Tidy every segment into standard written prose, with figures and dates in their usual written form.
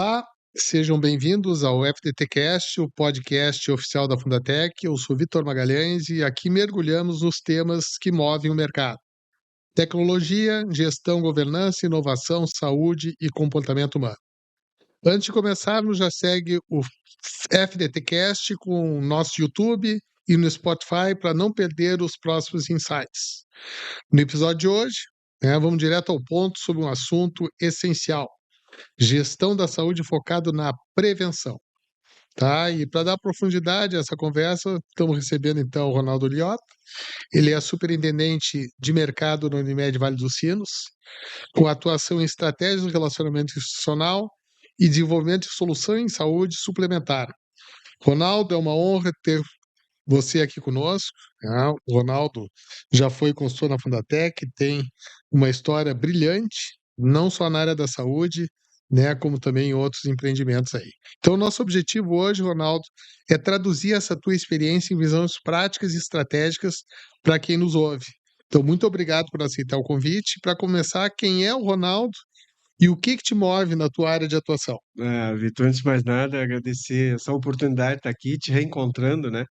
Olá, sejam bem-vindos ao FDTcast, o podcast oficial da Fundatec. Eu sou Vitor Magalhães e aqui mergulhamos nos temas que movem o mercado: tecnologia, gestão, governança, inovação, saúde e comportamento humano. Antes de começarmos, já segue o FDTcast com o nosso YouTube e no Spotify para não perder os próximos insights. No episódio de hoje, vamos direto ao ponto sobre um assunto essencial: gestão da saúde focado na prevenção, tá? E para dar profundidade a essa conversa, estamos recebendo então o Ronaldo Liota. Ele é superintendente de mercado na Unimed Vale dos Sinos, com atuação em estratégias de relacionamento institucional e desenvolvimento de solução em saúde suplementar. Ronaldo, é uma honra ter você aqui conosco, né? O Ronaldo já foi consultor na Fundatec, tem uma história brilhante, não só na área da saúde, né, como também em outros empreendimentos aí. Então, nosso objetivo hoje, Ronaldo, é traduzir essa tua experiência em visões práticas e estratégicas para quem nos ouve. Então, muito obrigado por aceitar o convite. Para começar, quem é o Ronaldo e o que te move na tua área de atuação? Vitor, antes de mais nada, agradecer essa oportunidade de estar aqui te reencontrando, né?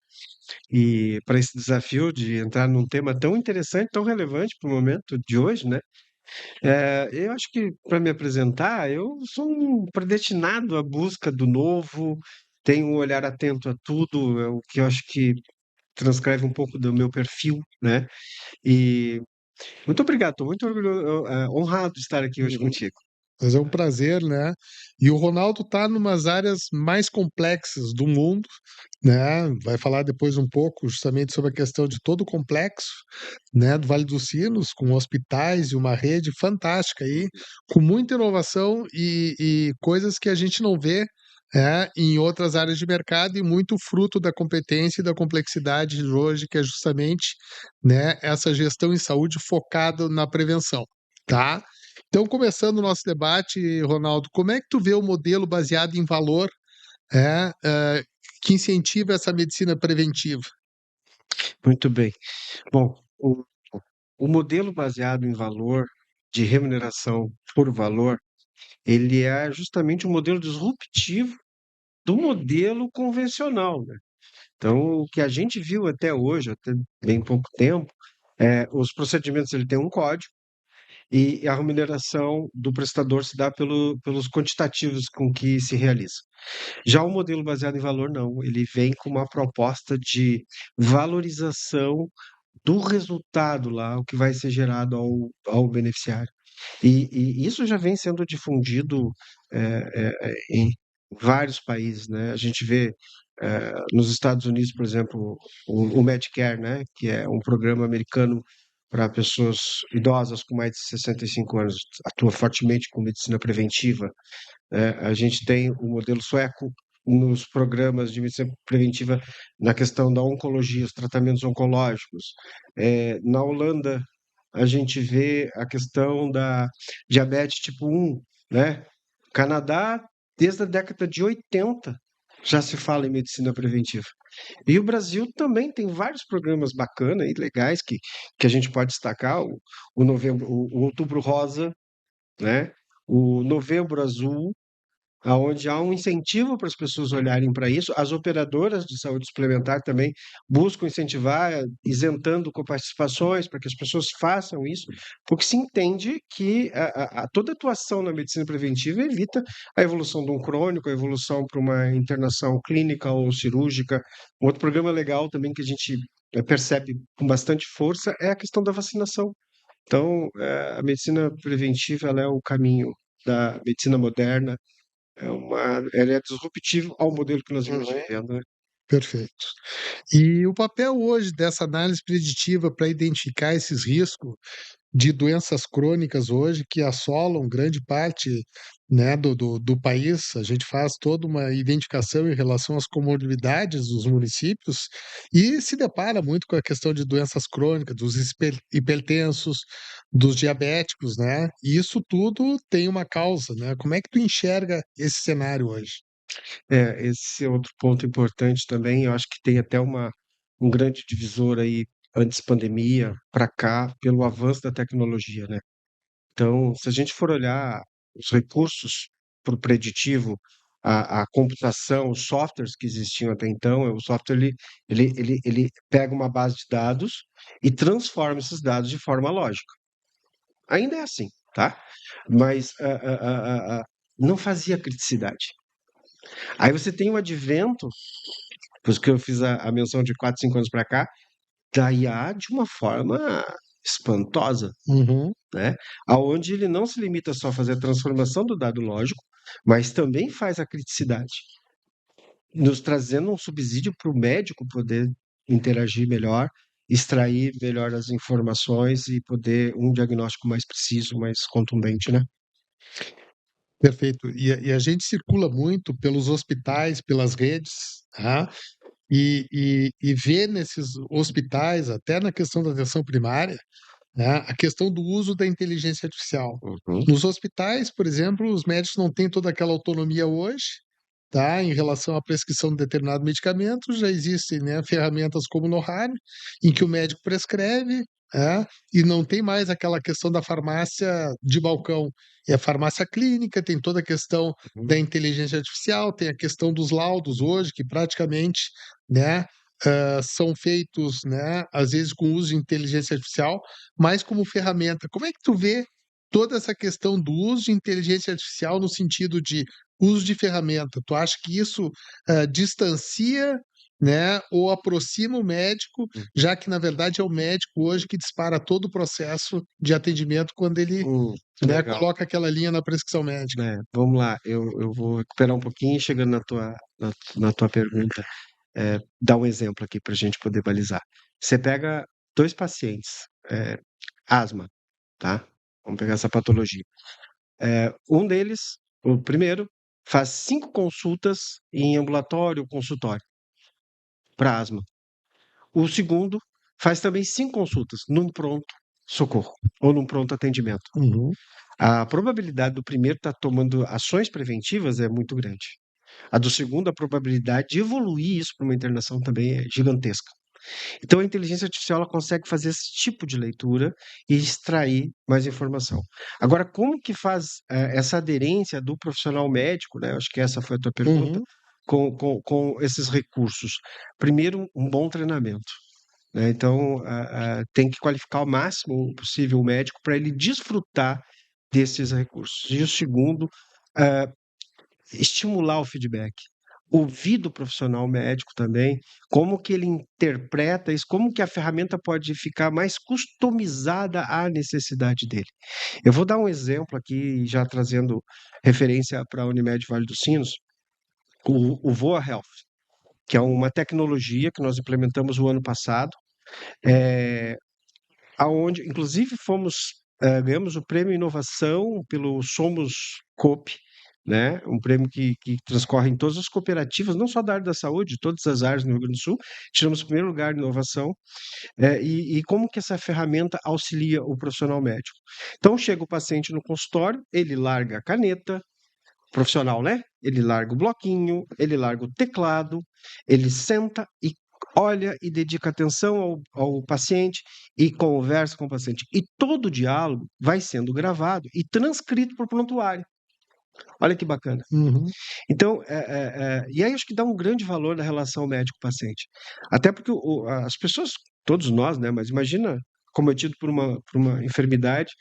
E para esse desafio de entrar num tema tão interessante, tão relevante para o momento de hoje, né? Eu acho que para me apresentar, eu sou um predestinado à busca do novo, tenho um olhar atento a tudo, é o que eu acho que transcreve um pouco do meu perfil, né? E muito obrigado, estou muito honrado de estar aqui hoje contigo. Mas é um prazer, né? E o Ronaldo está numas áreas mais complexas do mundo, né? Vai falar depois um pouco justamente sobre a questão de todo o complexo, né, do Vale dos Sinos, com hospitais e uma rede fantástica aí, com muita inovação e coisas que a gente não vê, em outras áreas de mercado, e muito fruto da competência e da complexidade de hoje, que é justamente, né, essa gestão em saúde focada na prevenção, tá? Então, começando o nosso debate, Ronaldo, como é que tu vê o modelo baseado em valor, é, eh, que incentiva essa medicina preventiva? Muito bem. Bom, o modelo baseado em valor, de remuneração por valor, ele é justamente um modelo disruptivo do modelo convencional, né? Então, o que a gente viu até hoje, até bem pouco tempo, os procedimentos ele tem um código e a remuneração do prestador se dá pelos quantitativos com que se realiza. Já o modelo baseado em valor, não, ele vem com uma proposta de valorização do resultado lá, o que vai ser gerado ao beneficiário. E isso já vem sendo difundido em vários países, né? A gente vê nos Estados Unidos, por exemplo, o Medicare, né? Que é um programa americano para pessoas idosas com mais de 65 anos, atua fortemente com medicina preventiva. A gente tem o modelo sueco nos programas de medicina preventiva na questão da oncologia, os tratamentos oncológicos. Na Holanda, a gente vê a questão da diabetes tipo 1, né? Canadá, desde a década de 80, já se fala em medicina preventiva. E o Brasil também tem vários programas bacanas e legais que a gente pode destacar, o Outubro Rosa, né? O Novembro Azul, aonde há um incentivo para as pessoas olharem para isso. As operadoras de saúde suplementar também buscam incentivar, isentando coparticipações para que as pessoas façam isso, porque se entende que toda atuação na medicina preventiva evita a evolução de um crônico, a evolução para uma internação clínica ou cirúrgica. Um outro programa legal também que a gente percebe com bastante força é a questão da vacinação. Então, a medicina preventiva ela é o caminho da medicina moderna, ele é disruptivo ao modelo que nós vimos vivendo, né? Perfeito. E o papel hoje dessa análise preditiva para identificar esses riscos de doenças crônicas hoje que assolam grande parte, né, do país. A gente faz toda uma identificação em relação às comorbidades dos municípios e se depara muito com a questão de doenças crônicas, dos hipertensos, dos diabéticos, né? E isso tudo tem uma causa, né? Como é que tu enxerga esse cenário hoje? Esse é outro ponto importante também. Eu acho que tem até um grande divisor aí antes pandemia para cá pelo avanço da tecnologia, né? Então, se a gente for olhar os recursos para o preditivo, a computação, os softwares que existiam até então, o software ele pega uma base de dados e transforma esses dados de forma lógica. Ainda é assim, tá? Mas não fazia criticidade. Aí você tem o advento, por isso que eu fiz a menção de 4, 5 anos para cá, da IA de uma forma espantosa, Uhum. né? Aonde ele não se limita só a fazer a transformação do dado lógico, mas também faz a criticidade, nos trazendo um subsídio para o médico poder interagir melhor, extrair melhor as informações e poder um diagnóstico mais preciso, mais contundente, né? Perfeito. E a gente circula muito pelos hospitais, pelas redes, tá? E vê nesses hospitais, até na questão da atenção primária, né, a questão do uso da inteligência artificial. Uhum, Nos hospitais, por exemplo, os médicos não têm toda aquela autonomia hoje, tá, em relação à prescrição de determinado medicamento, já existem, né, ferramentas como o Nohar, em que o médico prescreve, e não tem mais aquela questão da farmácia de balcão. É a farmácia clínica, tem toda a questão uhum, da inteligência artificial, tem a questão dos laudos hoje, que praticamente, né, são feitos, né, às vezes com uso de inteligência artificial, mas como ferramenta. Como é que tu vê toda essa questão do uso de inteligência artificial no sentido de uso de ferramenta? Tu acha que isso distancia, né, ou aproxima o médico, já que na verdade é o médico hoje que dispara todo o processo de atendimento quando ele, hum, né, legal. coloca aquela linha na prescrição médica? Vamos lá, eu vou recuperar um pouquinho, chegando na tua pergunta, dar um exemplo aqui para a gente poder balizar. Você pega dois pacientes, asma, tá? Vamos pegar essa patologia. Um deles, o primeiro, faz 5 consultas em ambulatório ou consultório para asma. O segundo faz também 5 consultas num pronto socorro ou num pronto atendimento. Uhum, A probabilidade do primeiro estar tomando ações preventivas é muito grande. A do segundo, a probabilidade de evoluir isso para uma internação também é gigantesca. Então, a inteligência artificial ela consegue fazer esse tipo de leitura e extrair mais informação. Agora, como que faz essa aderência do profissional médico, né? Acho que essa foi a tua pergunta, uhum, com esses recursos. Primeiro, um bom treinamento, né? Então, tem que qualificar ao máximo possível o médico para ele desfrutar desses recursos. E o segundo, ah, estimular o feedback. Ouvir do profissional médico também, como que ele interpreta isso, como que a ferramenta pode ficar mais customizada à necessidade dele. Eu vou dar um exemplo aqui, já trazendo referência para a Unimed Vale dos Sinos, o Voa Health, que é uma tecnologia que nós implementamos o ano passado, é, aonde, inclusive, ganhamos o prêmio Inovação pelo Somos Coop, né? Um prêmio que transcorre em todas as cooperativas, não só da área da saúde, de todas as áreas no Rio Grande do Sul. Tiramos o primeiro lugar de inovação. E como que essa ferramenta auxilia o profissional médico? Então, chega o paciente no consultório, ele larga a caneta, profissional, né? Ele larga o bloquinho, ele larga o teclado, ele senta e olha e dedica atenção ao paciente e conversa com o paciente. E todo o diálogo vai sendo gravado e transcrito por prontuário. Olha que bacana. uhum. Então, e aí acho que dá um grande valor na relação médico-paciente. Até porque as pessoas, todos nós, né? Mas imagina cometido por uma enfermidade.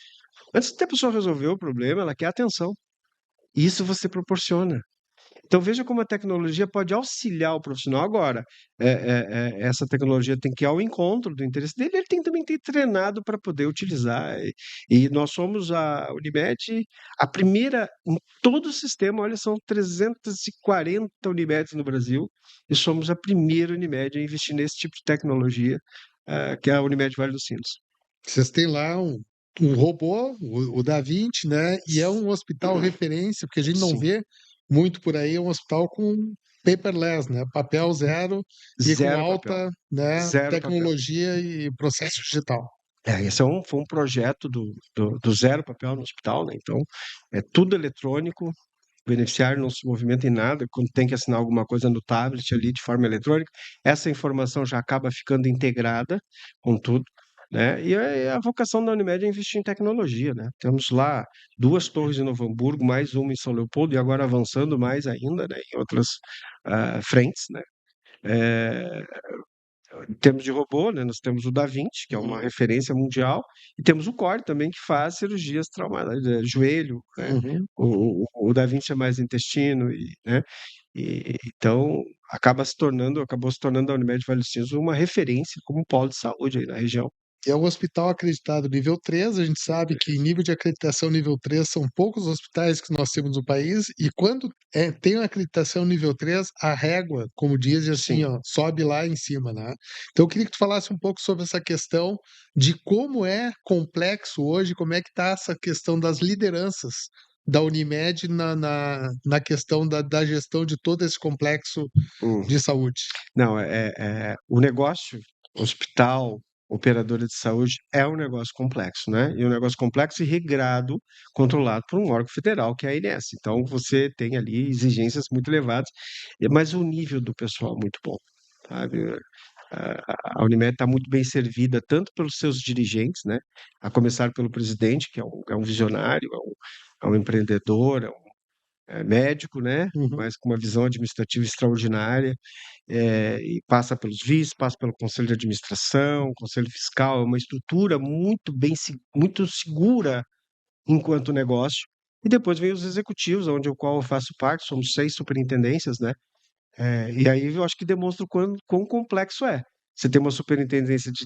Antes de a pessoa resolver o problema, ela quer atenção. E isso você proporciona. Então veja como a tecnologia pode auxiliar o profissional. Agora, essa tecnologia tem que ir ao encontro do interesse dele, ele tem também que ter treinado para poder utilizar. E nós somos a Unimed, a primeira em todo o sistema, olha, são 340 Unimeds no Brasil, e somos a primeira Unimed a investir nesse tipo de tecnologia, que é a Unimed Vale dos Sinos. Vocês têm lá um robô, o Da Vinci, né? E é um hospital referência, porque a gente não Sim, vê muito por aí, é um hospital com paperless, né? Papel zero e com zero papel, alta, né, zero papel. tecnologia e processo digital. Esse foi um projeto do Zero Papel no Hospital, né? Então, é tudo eletrônico, o beneficiário não se movimenta em nada, quando tem que assinar alguma coisa no tablet ali de forma eletrônica, essa informação já acaba ficando integrada com tudo. né? E a vocação da Unimed é investir em tecnologia, né? Temos lá 2 torres em Novo Hamburgo, mais uma em São Leopoldo, e agora avançando mais ainda, né, em outras frentes, né? Eh, Em termos de robô, né, nós temos o Da Vinci, que é uma referência mundial, e temos o Core também, que faz cirurgias traumáticas, joelho, né? Uhum. O Da Vinci é mais intestino, né? Então acabou se tornando a Unimed Vale dos Sinos uma referência como polo de saúde aí na região. É um hospital acreditado nível 3. A gente sabe que nível de acreditação nível 3 são poucos hospitais que nós temos no país, e quando tem uma acreditação nível 3, a régua, como diz, assim, Sim. ó, sobe lá em cima, né? Então eu queria que tu falasse um pouco sobre essa questão de como é complexo hoje, como é que está essa questão das lideranças da Unimed na questão da gestão de todo esse complexo Hum. de saúde. Não, o negócio, hospital, operadora de saúde, é um negócio complexo, né? E um negócio complexo e regrado, controlado por um órgão federal, que é a ANS. Então, você tem ali exigências muito elevadas, mas o nível do pessoal é muito bom, sabe? A Unimed está muito bem servida, tanto pelos seus dirigentes, né? A começar pelo presidente, que é um visionário, é um empreendedor, é médico, né? Uhum. Mas com uma visão administrativa extraordinária, e passa pelos vices, passa pelo conselho de administração, conselho fiscal, é uma estrutura muito bem, muito segura enquanto negócio. E depois vem os executivos, onde o qual eu faço parte, somos 6 superintendências, né? E aí eu acho que demonstra o quão complexo é. Você tem uma superintendência de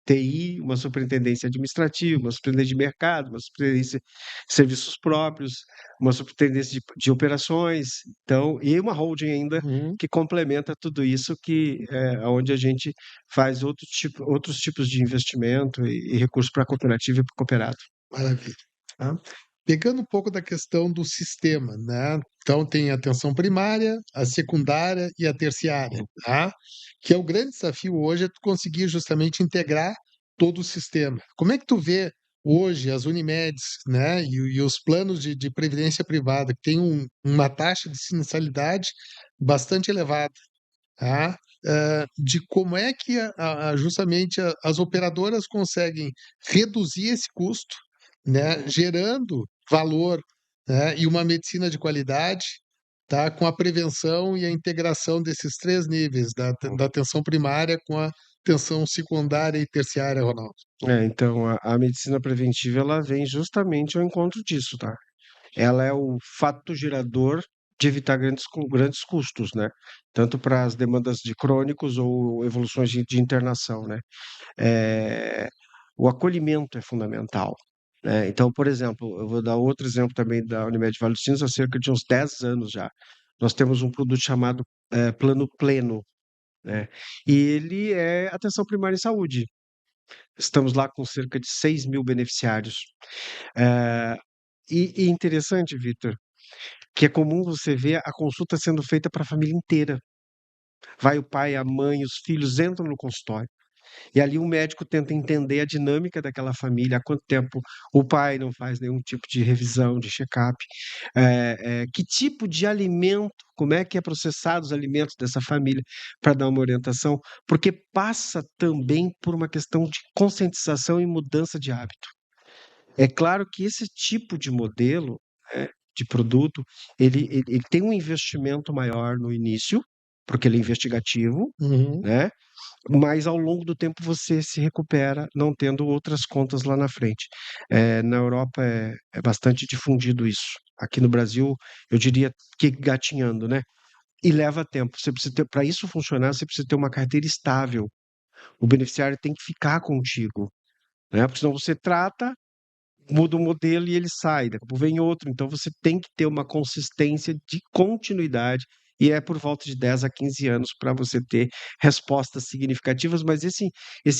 TI, uma superintendência administrativa, uma superintendência de mercado, uma superintendência de serviços próprios, uma superintendência de operações, então, e uma holding ainda Uhum. que complementa tudo isso, que é onde a gente faz outros tipos de investimento e recursos para a cooperativa e para o cooperado. Maravilha. Tá? Pegando um pouco da questão do sistema, né? Então tem a atenção primária, a secundária e a terciária, tá? Que é o grande desafio hoje, é tu conseguir justamente integrar todo o sistema. Como é que tu vê hoje as Unimeds, né? E os planos de previdência privada, que tem uma taxa de sinistralidade bastante elevada, tá? De como é que justamente as operadoras conseguem reduzir esse custo, né, gerando valor, né, e uma medicina de qualidade, tá, com a prevenção e a integração desses 3 níveis, da atenção primária com a atenção secundária e terciária, Ronaldo. Então a medicina preventiva ela vem justamente ao encontro disso, tá? Ela é o fato gerador de evitar grandes custos, né? Tanto para as demandas de crônicos ou evoluções de internação, né? Eh, o acolhimento é fundamental, né? Então, por exemplo, eu vou dar outro exemplo também da Unimed Vale dos Sinos, há cerca de uns 10 anos já. Nós temos um produto chamado Plano Pleno, né? E ele é atenção primária em saúde. Estamos lá com cerca de 6.000 beneficiários. Eh, e interessante, Vitor, que é comum você ver a consulta sendo feita para a família inteira. Vai o pai, a mãe, os filhos entram no consultório. E ali o médico tenta entender a dinâmica daquela família, há quanto tempo o pai não faz nenhum tipo de revisão, de check-up, que tipo de alimento, como é que é processado os alimentos dessa família, para dar uma orientação, porque passa também por uma questão de conscientização e mudança de hábito. É claro que esse tipo de modelo, de produto, ele tem um investimento maior no início, porque ele é investigativo, Uhum. né, mas ao longo do tempo você se recupera, não tendo outras contas lá na frente. Na Europa é bastante difundido isso. Aqui no Brasil, eu diria que gatinhando, né, e leva tempo. Você precisa ter, para isso funcionar, você precisa ter uma carteira estável. O beneficiário tem que ficar contigo, né, porque senão você trata, muda o modelo e ele sai, daqui a pouco vem outro. Então você tem que ter uma consistência de continuidade, e é por volta de 10 a 15 anos para você ter respostas significativas, mas esse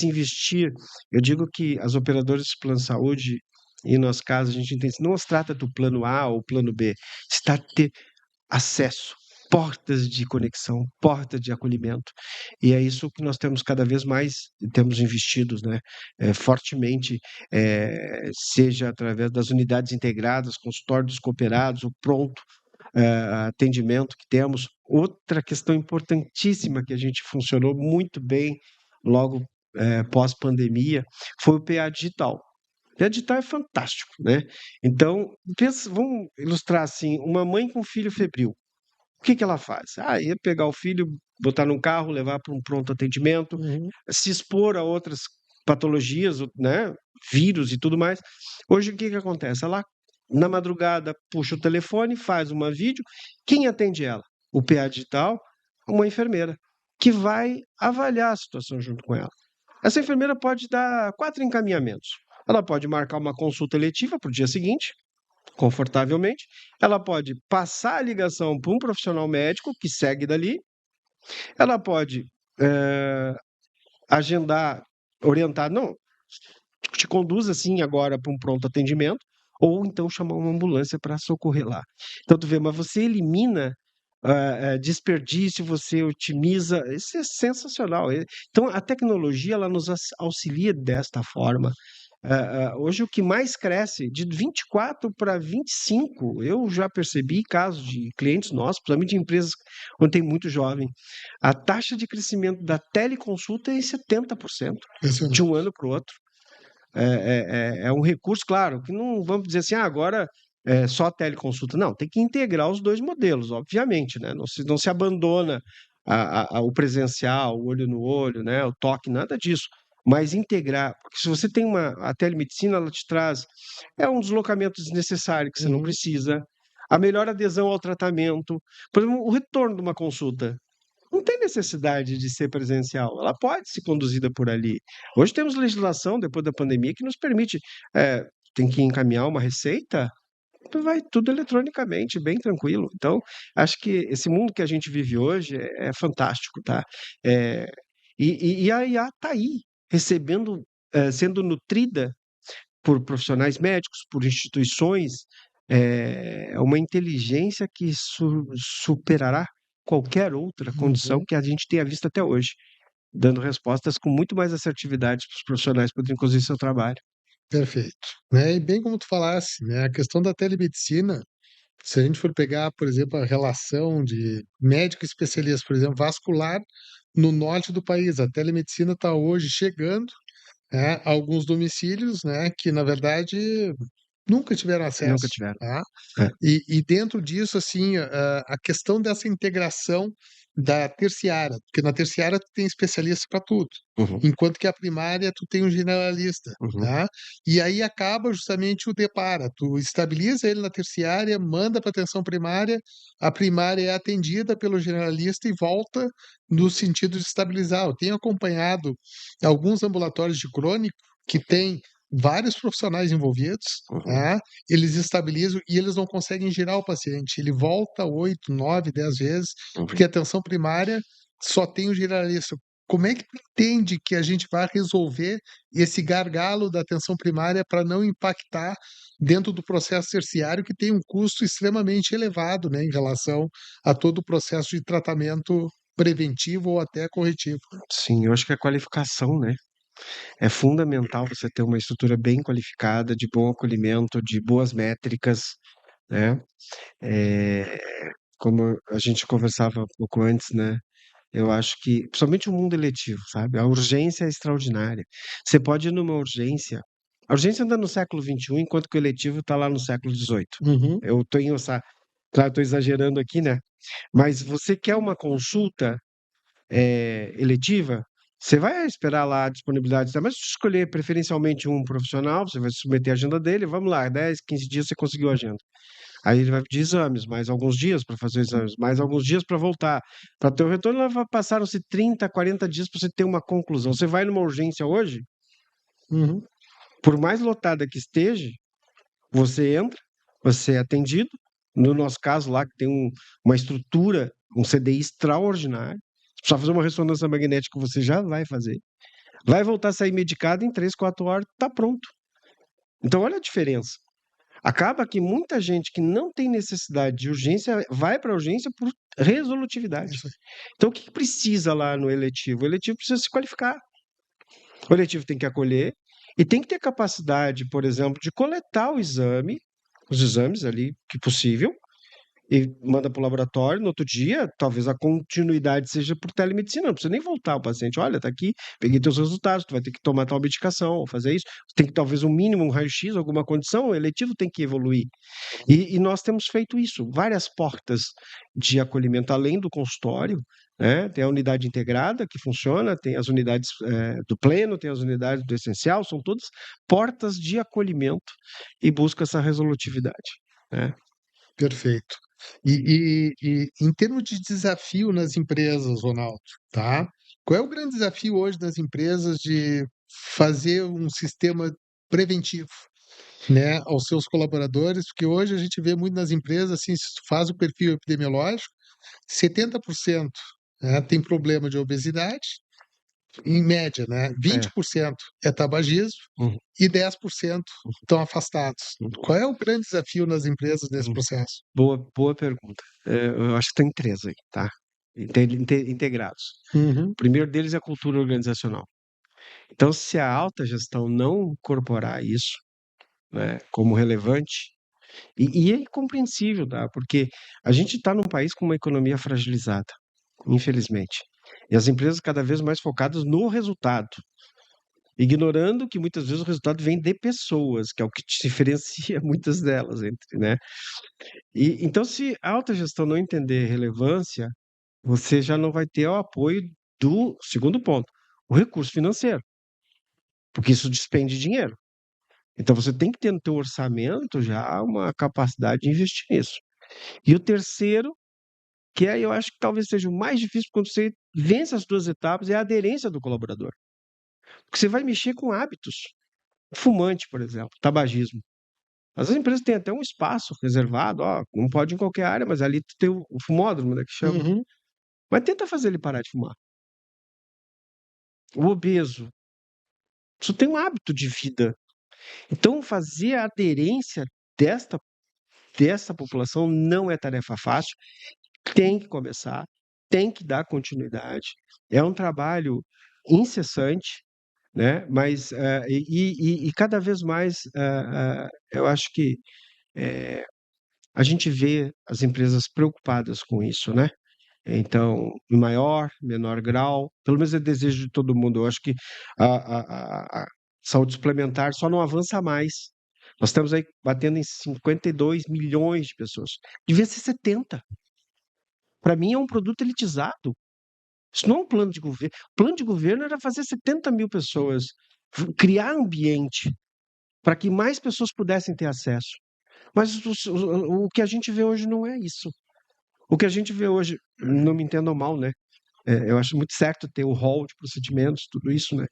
investir, eu digo que as operadoras de plano de saúde, em nosso caso, a gente entende, não se trata do plano A ou plano B, se trata de ter acesso, portas de conexão, portas de acolhimento. E é isso que nós temos cada vez mais, temos investidos, né, fortemente, seja através das unidades integradas, consultórios cooperados, o pronto atendimento que temos. Outra questão importantíssima que a gente funcionou muito bem logo pós-pandemia, foi o PA digital. O PA digital é fantástico, né? Então, vamos ilustrar assim, uma mãe com filho febril. O que ela faz? Ia pegar o filho, botar num carro, levar para um pronto atendimento, Uhum. se expor a outras patologias, né? Vírus e tudo mais. Hoje, o que acontece? Ela, na madrugada, puxa o telefone, faz uma vídeo. Quem atende ela? O PA digital, uma enfermeira, que vai avaliar a situação junto com ela. Essa enfermeira pode dar 4 encaminhamentos. Ela pode marcar uma consulta eletiva para o dia seguinte, confortavelmente. Ela pode passar a ligação para um profissional médico que segue dali. Ela pode agendar, orientar, não, te conduz assim agora para um pronto atendimento, ou então chamar uma ambulância para socorrer lá. Então, tu vê, mas você elimina desperdício, você otimiza, isso é sensacional. Então, a tecnologia ela nos auxilia desta forma. Hoje, o que mais cresce, de 24 para 25, eu já percebi casos de clientes nossos, principalmente de empresas onde tem muito jovem, a taxa de crescimento da teleconsulta é em 70%, de um ano para o outro. É um recurso, claro, que não vamos dizer assim, agora é só teleconsulta. Não, tem que integrar os dois modelos, obviamente, né? Não se abandona o presencial, o olho no olho, né? O toque, nada disso. Mas integrar, porque se você tem a telemedicina, ela te traz um deslocamento desnecessário que você não Uhum. precisa, a melhor adesão ao tratamento, por exemplo, o retorno de uma consulta. Não tem necessidade de ser presencial, ela pode ser conduzida por ali. Hoje temos legislação, depois da pandemia, que nos permite, tem que encaminhar uma receita, vai tudo eletronicamente, bem tranquilo. Então, acho que esse mundo que a gente vive hoje é fantástico, tá? Eh, e a IA está aí, recebendo, sendo nutrida por profissionais médicos, por instituições, é uma inteligência que superará qualquer outra condição Uhum. que a gente tenha visto até hoje, dando respostas com muito mais assertividade para os profissionais poderem conduzir seu trabalho. Perfeito. Né, e bem como tu falasse, né, a questão da telemedicina, se a gente for pegar, por exemplo, a relação de médico especialista, por exemplo, vascular, no norte do país, a telemedicina está hoje chegando, né, a alguns domicílios, né, que na verdade nunca tiveram Nunca acesso, tiveram. tá? É. E dentro disso, assim, a questão dessa integração da terciária, porque na terciária tu tem especialista para tudo, Uhum, enquanto que a primária tu tem um generalista, uhum. tá? E aí acaba justamente o depara, tu estabiliza ele na terciária, manda para atenção primária, a primária é atendida pelo generalista e volta no sentido de estabilizar. Eu tenho acompanhado alguns ambulatórios de crônico que têm vários profissionais envolvidos, Uhum. tá? Eles estabilizam e eles não conseguem girar o paciente. Ele volta 8, 9, 10 vezes, porque Uhum. a atenção primária só tem o generalista. Como é que tu entende que a gente vai resolver esse gargalo da atenção primária para não impactar dentro do processo terciário, que tem um custo extremamente elevado, né, em relação a todo o processo de tratamento preventivo ou até corretivo? Sim, eu acho que a qualificação, né? É fundamental você ter uma estrutura bem qualificada, de bom acolhimento, de boas métricas, né? Eh, Como a gente conversava um pouco antes, né? Eu acho que, principalmente o mundo eletivo, sabe? A urgência é extraordinária. Você pode ir numa urgência. A urgência anda no século XXI, enquanto que o eletivo está lá no século XVIII. Uhum, Eu tenho essa. Claro, estou exagerando aqui, né? Mas você quer uma consulta eletiva, você vai esperar lá a disponibilidade, tá? Mas se escolher preferencialmente um profissional, você vai submeter a agenda dele, vamos lá, 10, 15 dias você conseguiu a agenda. Aí ele vai pedir exames, mais alguns dias para fazer exames, mais alguns dias para voltar. Para ter o retorno, passaram-se 30, 40 dias para você ter uma conclusão. Você vai numa urgência hoje, uhum. por mais lotada que esteja, você entra, você é atendido. No nosso caso lá, que tem uma estrutura, um CDI extraordinário. Se precisar fazer uma ressonância magnética, você já vai fazer. Vai voltar a sair medicado em 3, 4 horas, está pronto. Então, olha a diferença. Acaba que muita gente que não tem necessidade de urgência vai para a urgência por resolutividade. Isso aí. Então, o que precisa lá no eletivo? O eletivo precisa se qualificar. O eletivo tem que acolher e tem que ter capacidade, por exemplo, de coletar os exames ali, que possível, e manda para o laboratório. No outro dia, talvez a continuidade seja por telemedicina, não precisa nem voltar ao paciente. Olha, tá aqui, peguei teus resultados, tu vai ter que tomar tal medicação, ou fazer isso. Tem que talvez um mínimo, um raio-x, alguma condição, o eletivo tem que evoluir. E nós temos feito isso, várias portas de acolhimento além do consultório, né? Tem a unidade integrada que funciona, tem as unidades do pleno, tem as unidades do essencial, são todas portas de acolhimento e busca essa resolutividade, né? Perfeito. E em termos de desafio nas empresas, Ronaldo, tá? Qual é o grande desafio hoje das empresas de fazer um sistema preventivo, né, aos seus colaboradores? Porque hoje a gente vê muito nas empresas, assim, se tu faz o perfil epidemiológico, 70%, né, tem problema de obesidade, em média, né? É. 20% é tabagismo Uhum, e 10% estão afastados. uhum, Qual é o grande desafio nas empresas nesse uhum. processo? Boa pergunta. Eu acho que tem três aí, tá? Integrados. Uhum, O primeiro deles é a cultura organizacional. Então, se a alta gestão não incorporar isso, né, como relevante, e é compreensível, tá? Porque a gente está num país com uma economia fragilizada, infelizmente. E as empresas cada vez mais focadas no resultado, ignorando que muitas vezes o resultado vem de pessoas, que é o que diferencia muitas delas entre, né? E então, se a alta gestão não entender relevância, você já não vai ter o apoio do segundo ponto, o recurso financeiro, porque isso despende dinheiro. Então você tem que ter no teu orçamento já uma capacidade de investir nisso. E o terceiro, que aí eu acho que talvez seja o mais difícil quando você vence as duas etapas, é a aderência do colaborador. Porque você vai mexer com hábitos. Fumante, por exemplo, tabagismo. As empresas têm até um espaço reservado, ó, não pode em qualquer área, mas ali tu tem o fumódromo, né, que chama. uhum, Mas tenta fazer ele parar de fumar. O obeso, isso tem um hábito de vida. Então, fazer a aderência desta, dessa população não é tarefa fácil, tem que começar, tem que dar continuidade. É um trabalho incessante, né? Mas e cada vez mais eu acho que a gente vê as empresas preocupadas com isso, né? Então, em maior, menor grau, pelo menos é desejo de todo mundo. Eu acho que a saúde suplementar só não avança mais. Nós estamos aí batendo em 52 milhões de pessoas. Devia ser 70. Para mim, é um produto elitizado. Isso não é um plano de governo. O plano de governo era fazer 70 mil pessoas, criar ambiente para que mais pessoas pudessem ter acesso. Mas o que a gente vê hoje não é isso. O que a gente vê hoje, não me entendam mal, né? Eu acho muito certo ter o rol de procedimentos, tudo isso, né?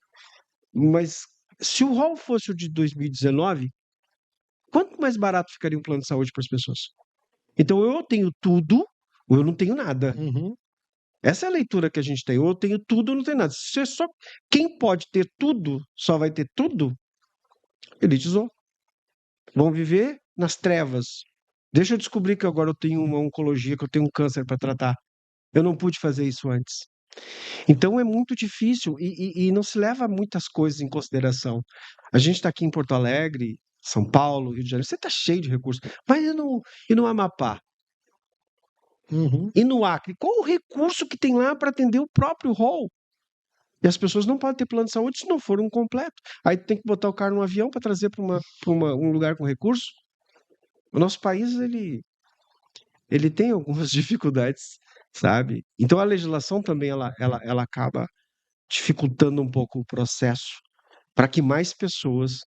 Mas se o rol fosse o de 2019, quanto mais barato ficaria um plano de saúde para as pessoas? Então, ou eu tenho tudo, ou eu não tenho nada. uhum. Essa é a leitura que a gente tem. Ou eu tenho tudo, ou não tenho nada. Se é só quem pode ter tudo, só vai ter tudo, elitizou. Vão viver nas trevas. Deixa eu descobrir que agora eu tenho uma oncologia, que eu tenho um câncer para tratar. Eu não pude fazer isso antes. Então é muito difícil e não se leva muitas coisas em consideração. A gente está aqui em Porto Alegre, São Paulo, Rio de Janeiro, você está cheio de recursos. Mas e no Amapá? Uhum, E no Acre? Qual o recurso que tem lá para atender o próprio rol? E as pessoas não podem ter plano de saúde se não for um completo. Aí tem que botar o cara num avião para trazer para um lugar com recurso. O nosso país, ele tem algumas dificuldades, sabe? Então a legislação também ela acaba dificultando um pouco o processo para que mais pessoas,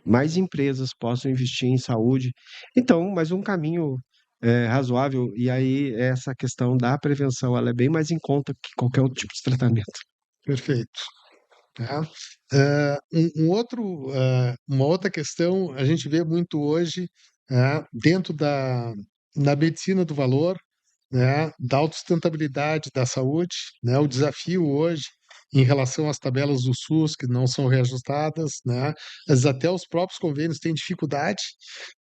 mais empresas possam investir em saúde. Então, mais um caminho razoável. E aí essa questão da prevenção, ela é bem mais em conta que qualquer outro tipo de tratamento. perfeito. Tá? Uma outra questão a gente vê muito hoje, né, dentro da medicina do valor, né, da autossustentabilidade da saúde, né, o desafio hoje em relação às tabelas do SUS que não são reajustadas, né, às vezes até os próprios convênios têm dificuldade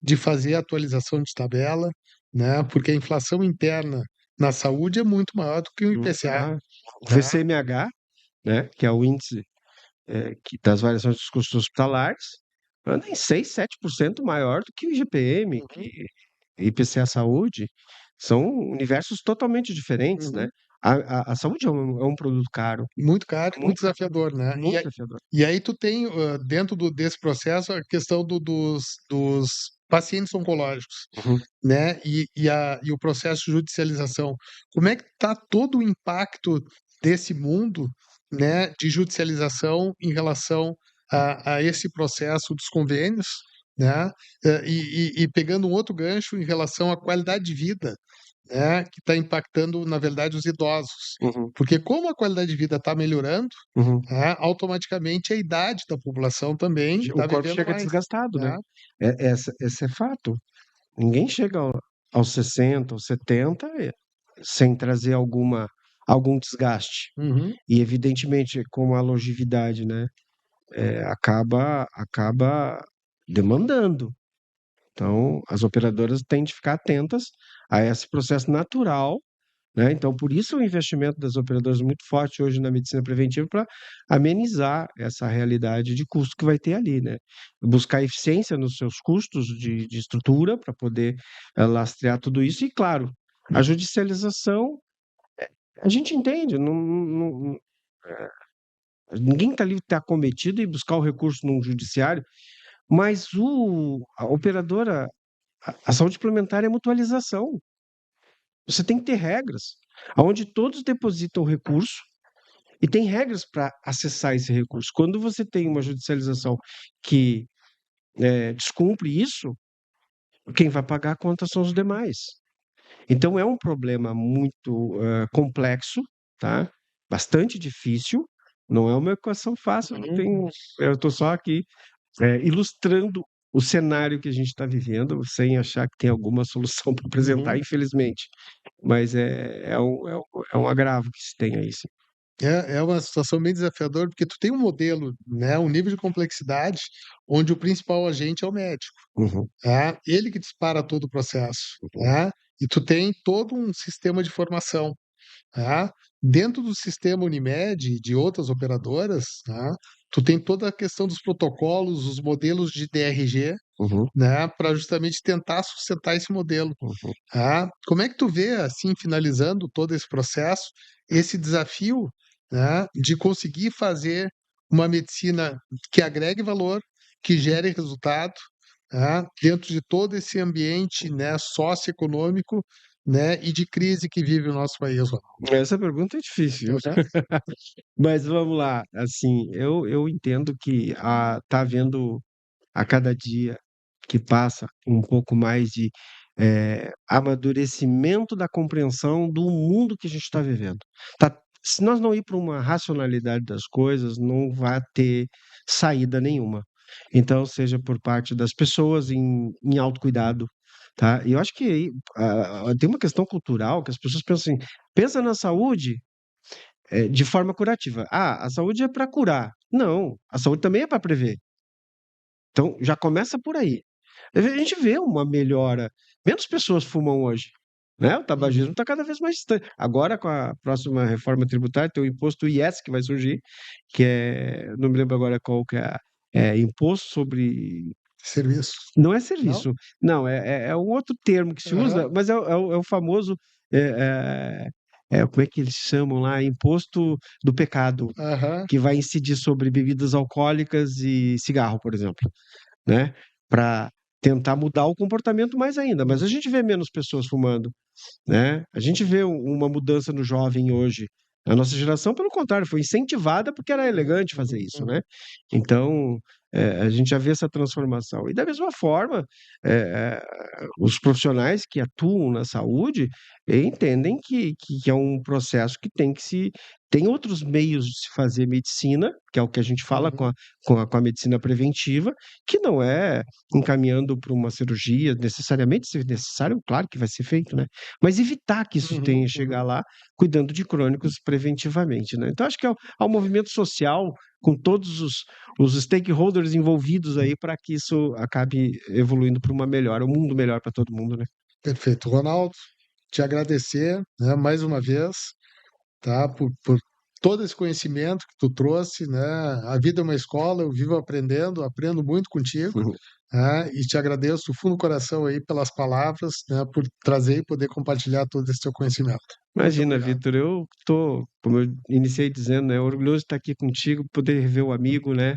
de fazer a atualização de tabela, né, porque a inflação interna na saúde é muito maior do que o IPCA. Ah, o Tá? VCMH, né, que é o índice das variações dos custos hospitalares, anda em 6, 7% maior do que o IGPM, Uhum. que IPCA Saúde. São universos totalmente diferentes, né? Uhum. A saúde é um produto caro, Muito caro, muito muito, desafiador, né? muito desafiador. E aí tu tem, dentro desse processo, a questão dos pacientes oncológicos, Uhum, né? E o processo de judicialização. Como é que está todo o impacto desse mundo, né, de judicialização em relação a esse processo dos convênios, né? E pegando um outro gancho em relação à qualidade de vida, né, que está impactando, na verdade, os idosos. uhum, Porque como a qualidade de vida está melhorando, uhum. né, automaticamente a idade da população também O está corpo vivendo chega mais, desgastado, né? né? Esse é fato. Ninguém chega aos 60, aos 70 sem trazer algum desgaste. Uhum, E, evidentemente, com a longevidade, né, acaba demandando. Então, as operadoras têm de ficar atentas a esse processo natural, né? Então, por isso o investimento das operadoras é muito forte hoje na medicina preventiva para amenizar essa realidade de custo que vai ter ali, né? Buscar eficiência nos seus custos de estrutura para poder lastrear tudo isso. E, claro, a judicialização, a gente entende, ninguém está ali tá acometido em buscar o recurso num judiciário, mas a operadora, a saúde suplementar é mutualização. Você tem que ter regras, onde todos depositam recurso e tem regras para acessar esse recurso. Quando você tem uma judicialização que descumpre isso, quem vai pagar a conta são os demais. Então é um problema muito complexo, tá? Bastante difícil. Não é uma equação fácil. uhum, Eu estou só aqui ilustrando o cenário que a gente está vivendo, sem achar que tem alguma solução para apresentar, uhum. infelizmente. Mas é um agravo que se tem aí, sim. É uma situação bem desafiadora, porque tu tem um modelo, né, um nível de complexidade, onde o principal agente é o médico, Uhum, tá? Ele que dispara todo o processo, uhum, tá? E tu tem todo um sistema de formação, tá? Dentro do sistema Unimed e de outras operadoras, tá? Tu tem toda a questão dos protocolos, os modelos de DRG, uhum, né, para justamente tentar sustentar esse modelo. uhum. Como é que tu vê, assim, finalizando todo esse processo, esse desafio, né, de conseguir fazer uma medicina que agregue valor, que gere resultado, dentro de todo esse ambiente, né, socioeconômico, né, e de crise que vive o nosso país, Ronaldo? Essa pergunta é difícil, viu? Aham. Mas vamos lá. Assim, eu entendo que tá havendo a cada dia que passa um pouco mais de amadurecimento da compreensão do mundo que a gente está vivendo. Se nós não ir para uma racionalidade das coisas, não vai ter saída nenhuma. Então, seja por parte das pessoas em autocuidado, tá? E eu acho que aí, tem uma questão cultural que as pessoas pensam assim, pensa na saúde de forma curativa. Ah, a saúde é para curar. Não, a saúde também é para prever. Então, já começa por aí. A gente vê uma melhora. Menos pessoas fumam hoje, né? O tabagismo Uhum. está cada vez mais distante. Agora, com a próxima reforma tributária, tem o imposto IS que vai surgir, que não me lembro agora qual que imposto sobre. Serviço. Não é Não? serviço, não, é um outro termo que se Aham, usa, mas é o famoso. é, Como é que eles chamam lá? Imposto do pecado, aham. que vai incidir sobre bebidas alcoólicas e cigarro, por exemplo, né? Para tentar mudar o comportamento mais ainda. Mas a gente vê menos pessoas fumando, né? A gente vê uma mudança no jovem hoje. A nossa geração, pelo contrário, foi incentivada porque era elegante fazer Uhum, isso, né? uhum, Então, a gente já vê essa transformação. E da mesma forma, é, os profissionais que atuam na saúde entendem que é um processo que tem outros meios de se fazer medicina, que é o que a gente fala com uhum, a medicina preventiva, que não é encaminhando para uma cirurgia necessariamente, se necessário, claro que vai ser feito, né? Mas evitar que isso uhum, tenha chegar uhum. lá, cuidando de crônicos preventivamente, né? Então, acho que é um movimento social com todos os stakeholders envolvidos aí para que isso acabe evoluindo para uma melhora, um mundo melhor para todo mundo, né? Perfeito. Ronaldo, te agradecer, né, mais uma vez, tá, por todo esse conhecimento que tu trouxe, né? A vida é uma escola, eu vivo aprendendo, aprendo muito contigo, E te agradeço do fundo do coração aí pelas palavras, né, por trazer e poder compartilhar todo esse teu conhecimento. Muito Imagina, obrigado. Vitor, eu tô, como eu iniciei dizendo, né, orgulhoso de estar aqui contigo, poder rever o amigo, né,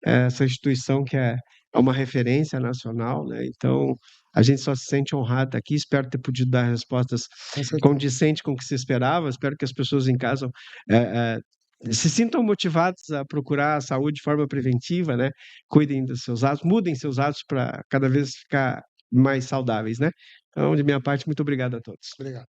essa instituição que é uma referência nacional, né, então a gente só se sente honrado de estar aqui, espero ter podido dar respostas Com certeza. condizentes com o que se esperava, espero que as pessoas em casa se sintam motivadas a procurar a saúde de forma preventiva, né, cuidem dos seus hábitos, mudem seus hábitos para cada vez ficar mais saudáveis, né, então de minha parte, muito obrigado a todos. Obrigado.